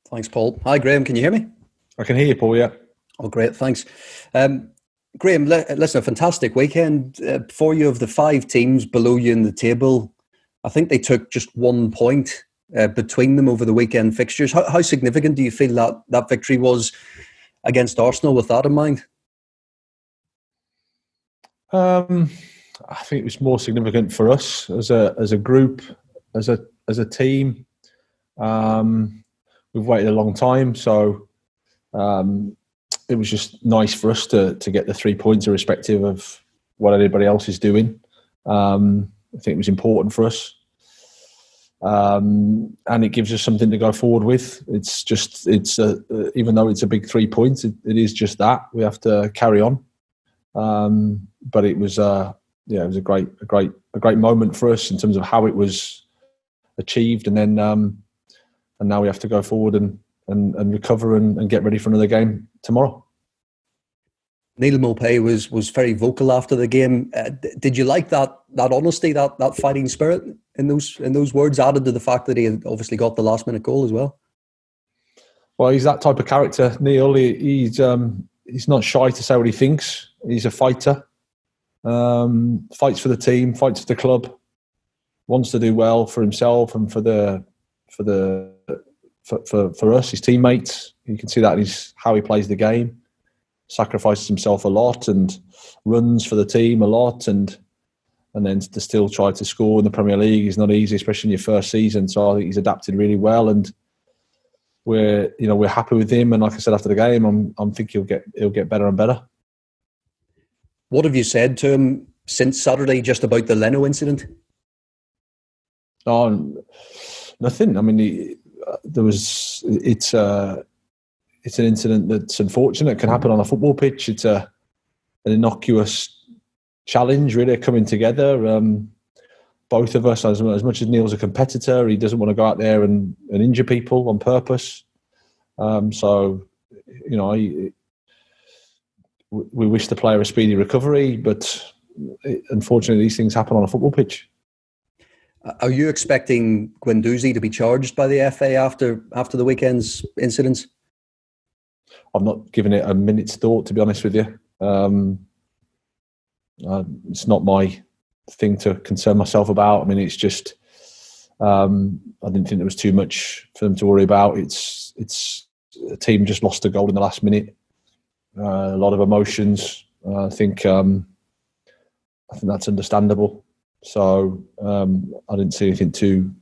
Thanks, Paul. Hi, Graham. Can you hear me? I can hear you, Paul, yeah. Oh, great. Thanks. Graham, listen, a fantastic weekend for you. Of the five teams below you in the table, I think they took just 1 point between them over the weekend fixtures. How significant do you feel that victory was against Arsenal with that in mind? I think it was more significant for us as a group, as a team. We've waited a long time, so it was just nice for us to get the 3 points, irrespective of what anybody else is doing. I think it was important for us, and it gives us something to go forward with. Even though it's a big 3 points, it is just that we have to carry on. But it was it was a great moment for us in terms of how it was achieved, and then and now we have to go forward and recover and get ready for another game tomorrow. Neil Maupay was very vocal after the game. Did you like that honesty, that fighting spirit in those words, added to the fact that he had obviously got the last minute goal as well? Well, he's that type of character, Neil. He's not shy to say what he thinks. He's a fighter. Fights for the team, fights for the club. Wants to do well for himself and for us, his teammates. You can see that in how he plays the game. Sacrifices himself a lot and runs for the team a lot, and then to still try to score in the Premier League is not easy, especially in your first season. So I think he's adapted really well, and we're happy with him. And like I said after the game, I'm thinking he'll get better and better. What have you said to him since Saturday, just about the Leno incident? Oh, nothing. I mean, it's an incident that's unfortunate. It can happen on a football pitch. It's an innocuous challenge, really, coming together. Both of us, as much as Neil's a competitor, he doesn't want to go out there and injure people on purpose. We wish the player a speedy recovery, but unfortunately, these things happen on a football pitch. Are you expecting Guendouzi to be charged by the FA after the weekend's incidents? I've not given it a minute's thought, to be honest with you. It's not my thing to concern myself about. I mean, it's just I didn't think there was too much for them to worry about. It's a team just lost a goal in the last minute. A lot of emotions. I think that's understandable. So I didn't see anything too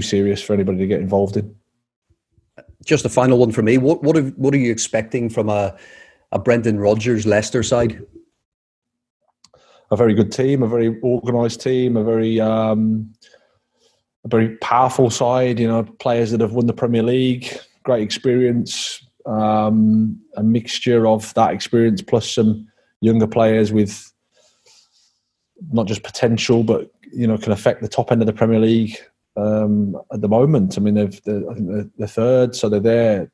serious for anybody to get involved in. Just a final one for me. What are you expecting from a Brendan Rodgers Leicester side? A very good team, a very organised team, a very powerful side. Players that have won the Premier League, great experience, a mixture of that experience plus some younger players with not just potential, but can affect the top end of the Premier League at the moment. I mean, I think they're third, so they're there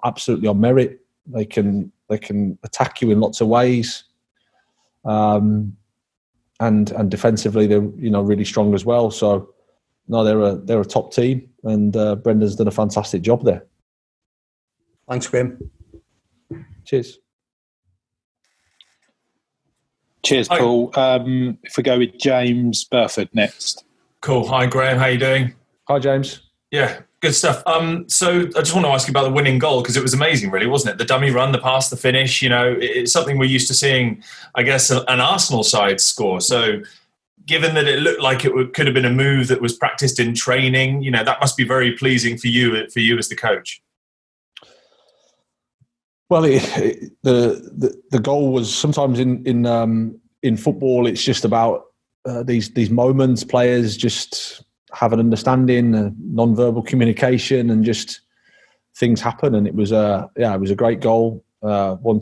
absolutely on merit. They can attack you in lots of ways, and defensively they're really strong as well. So no, they're a top team, and Brendan's done a fantastic job there. Thanks, Graham. Cheers. Cheers, Paul. If we go with James Burford next. Cool. Hi, Graham. How you doing? Hi, James. Yeah, good stuff. So I just want to ask you about the winning goal, because it was amazing, really, wasn't it? The dummy run, the pass, the finish. It's something we're used to seeing, I guess, an Arsenal side score. So given that it looked like it could have been a move that was practiced in training, that must be very pleasing for you as the coach. Well, the goal was sometimes in football. It's just about these moments. Players just have an understanding, non-verbal communication, and just things happen. And it was a great goal, one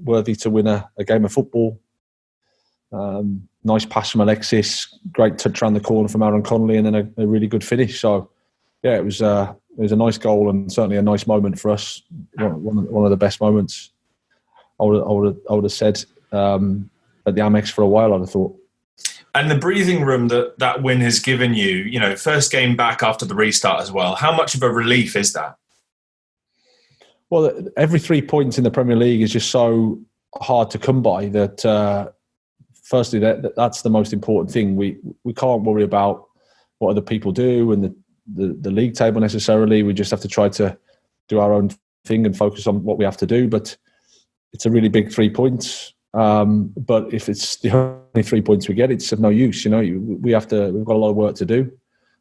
worthy to win a game of football. Nice pass from Alexis, great touch around the corner from Aaron Connolly, and then a really good finish. So yeah, it was a nice goal and certainly a nice moment for us. One of the best moments I would have said at the Amex for a while, I'd have thought. And the breathing room that win has given you, first game back after the restart as well. How much of a relief is that? Well, every 3 points in the Premier League is just so hard to come by that, firstly, that's the most important thing. We can't worry about what other people do and the league table necessarily. We just have to try to do our own thing and focus on what we have to do. But it's a really big 3 points. But if it's the only 3 points we get, it's of no use. We've got a lot of work to do.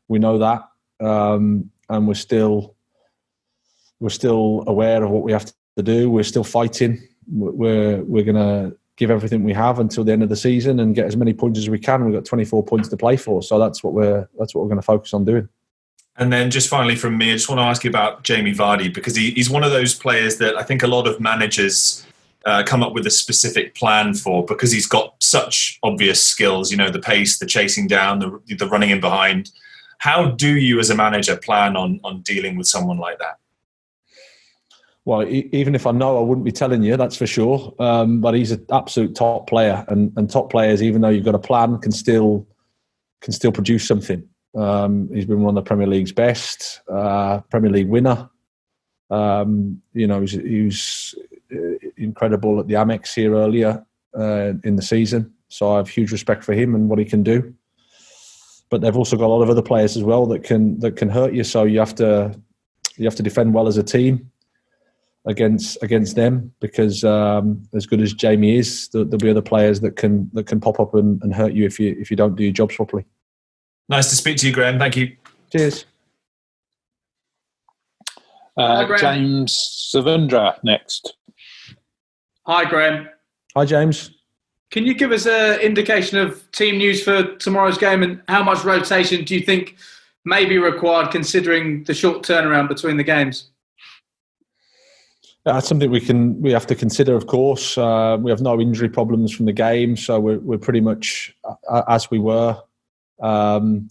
We know that, and we're still aware of what we have to do. We're still fighting. We're going to give everything we have until the end of the season and get as many points as we can. We've got 24 points to play for, so that's what we're going to focus on doing. And then just finally from me, I just want to ask you about Jamie Vardy, because he's one of those players that I think a lot of managers come up with a specific plan for, because he's got such obvious skills, the pace, the chasing down, the running in behind. How do you as a manager plan on dealing with someone like that? Well, even if I know, I wouldn't be telling you, that's for sure. But he's an absolute top player, and top players, even though you've got a plan, can still produce something. He's been one of the Premier League's best, Premier League winner. He was incredible at the Amex here earlier in the season. So I have huge respect for him and what he can do. But they've also got a lot of other players as well that can hurt you. So you have to defend well as a team against them, because as good as Jamie is, there'll be other players that can pop up and hurt you if you don't do your jobs properly. Nice to speak to you, Graham. Thank you. Cheers. James Savundra next. Hi, Graham. Hi, James. Can you give us an indication of team news for tomorrow's game, and how much rotation do you think may be required considering the short turnaround between the games? That's something we have to consider, of course. We have no injury problems from the game, so we're pretty much as we were. The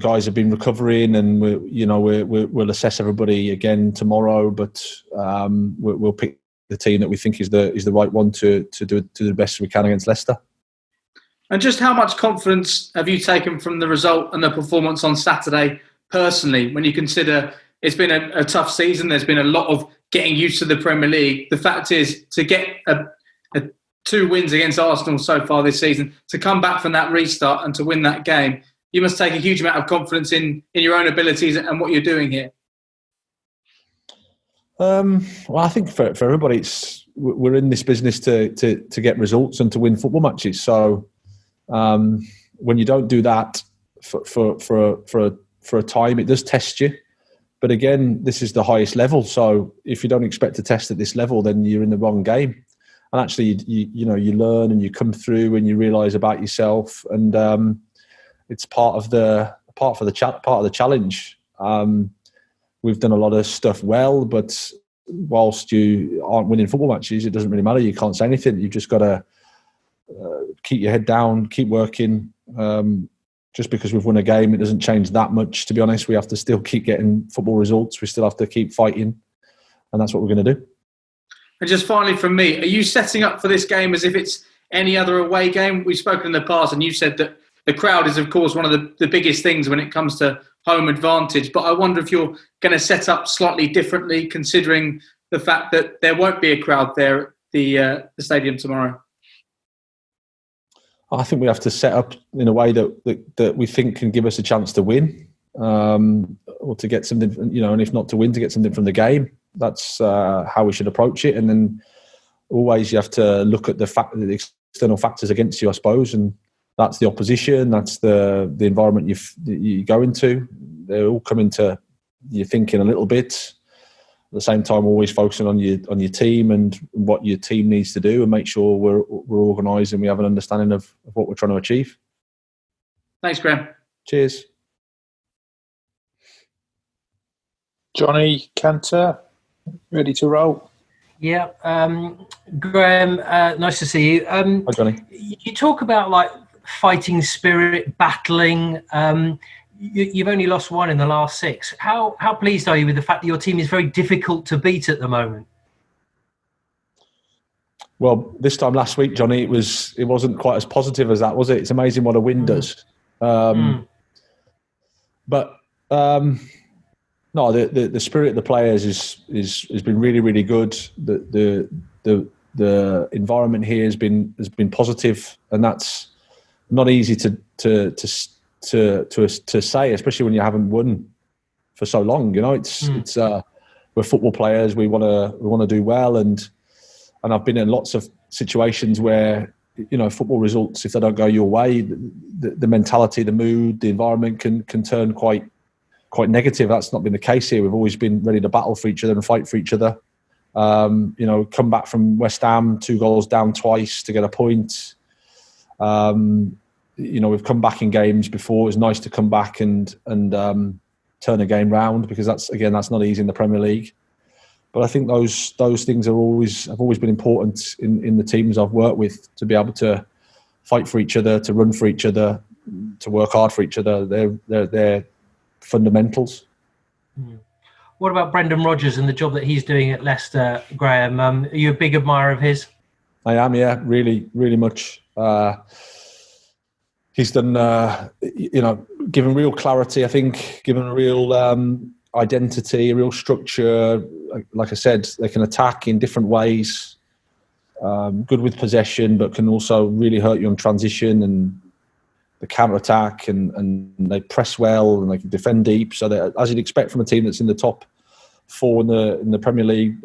guys have been recovering, and we'll assess everybody again tomorrow. But we'll pick the team that we think is the right one to do the best we can against Leicester. And just how much confidence have you taken from the result and the performance on Saturday personally, when you consider it's been a tough season? There's been a lot of getting used to the Premier League. The fact is, to get a 2 wins against Arsenal so far this season, to come back from that restart and to win that game, you must take a huge amount of confidence in your own abilities and what you're doing here. Well, I think for everybody, we're in this business to get results and to win football matches. So when you don't do that for a time, it does test you. But again, this is the highest level. So if you don't expect to test at this level, then you're in the wrong game. And actually, you learn and you come through and you realise about yourself, and it's part of the challenge. We've done a lot of stuff well, but whilst you aren't winning football matches, it doesn't really matter. You can't say anything. You've just got to keep your head down, keep working. Just because we've won a game, it doesn't change that much, to be honest. We have to still keep getting football results. We still have to keep fighting, and that's what we're going to do. And just finally from me, are you setting up for this game as if it's any other away game? We've spoken in the past, and you said that the crowd is, of course, one of the biggest things when it comes to home advantage. But I wonder if you're going to set up slightly differently, considering the fact that there won't be a crowd there at the stadium tomorrow. I think we have to set up in a way that we think can give us a chance to win, or to get something, and if not to win, to get something from the game. That's how we should approach it. And then always you have to look at the external factors against you, I suppose, and that's the opposition, that's the environment you go into. They all come into your thinking a little bit. At the same time, always focusing on your team and what your team needs to do, and make sure we're organised and we have an understanding of what we're trying to achieve. Thanks, Graham. Cheers. Johnny Cantor, ready to roll? Yeah. Graham, nice to see you. Hi, Johnny. You talk about fighting spirit, battling. You've only lost 1 in the last 6. How pleased are you with the fact that your team is very difficult to beat at the moment? Well, this time last week, Johnny, it wasn't quite as positive as that, was it? It's amazing what a win does. But no, the spirit of the players has been really, really good. The environment here has been positive, and that's not easy to say, especially when you haven't won for so long. You know, it's we're football players. We want to do well, and I've been in lots of situations where, you know, football results, if they don't go your way, the mentality, the mood, the environment can turn quite negative. That's not been the case here. We've always been ready to battle for each other and fight for each other. You know, come back from West Ham, 2 goals down twice to get a point. You know, we've come back in games before. It's nice to come back and turn a game round, because that's not easy in the Premier League. But I think those things have always been important in the teams I've worked with, to be able to fight for each other, to run for each other, to work hard for each other. They're fundamentals. What about Brendan Rodgers and the job that he's doing at Leicester, Graham? Are you a big admirer of his? I am, yeah, really, really much. He's done, you know, given real clarity, I think, given a real identity, a real structure. Like I said, they can attack in different ways. Good with possession, but can also really hurt you on transition and the counter-attack, and they press well and they can defend deep. So as you'd expect from a team that's in the top 4 in the Premier League,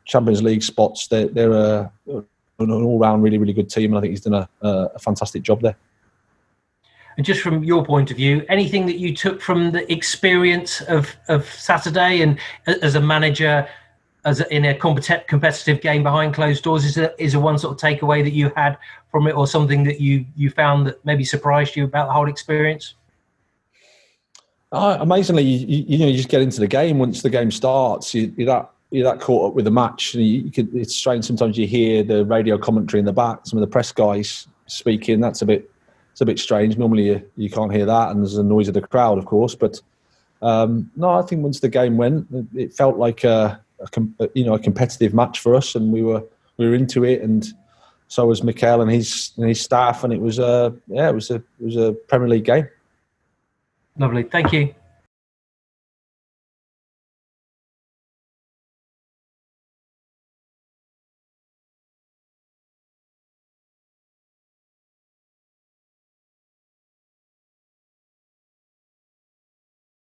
Champions League spots, they're an all-round really, really good team, and I think he's done a fantastic job there. And just from your point of view, anything that you took from the experience of Saturday, and as a manager, in a competitive game behind closed doors, is there one sort of takeaway that you had from it, or something that you found that maybe surprised you about the whole experience? Amazingly, you know, you just get into the game. Once the game starts, you're that caught up with the match. It's strange sometimes. You hear the radio commentary in the back, some of the press guys speaking. It's a bit strange. Normally you can't hear that, and there's the noise of the crowd, of course. But no, I think once the game went, it felt like a competitive match for us, and we were into it, and so was Mikel and his staff, and it was a Premier League game. Lovely, thank you.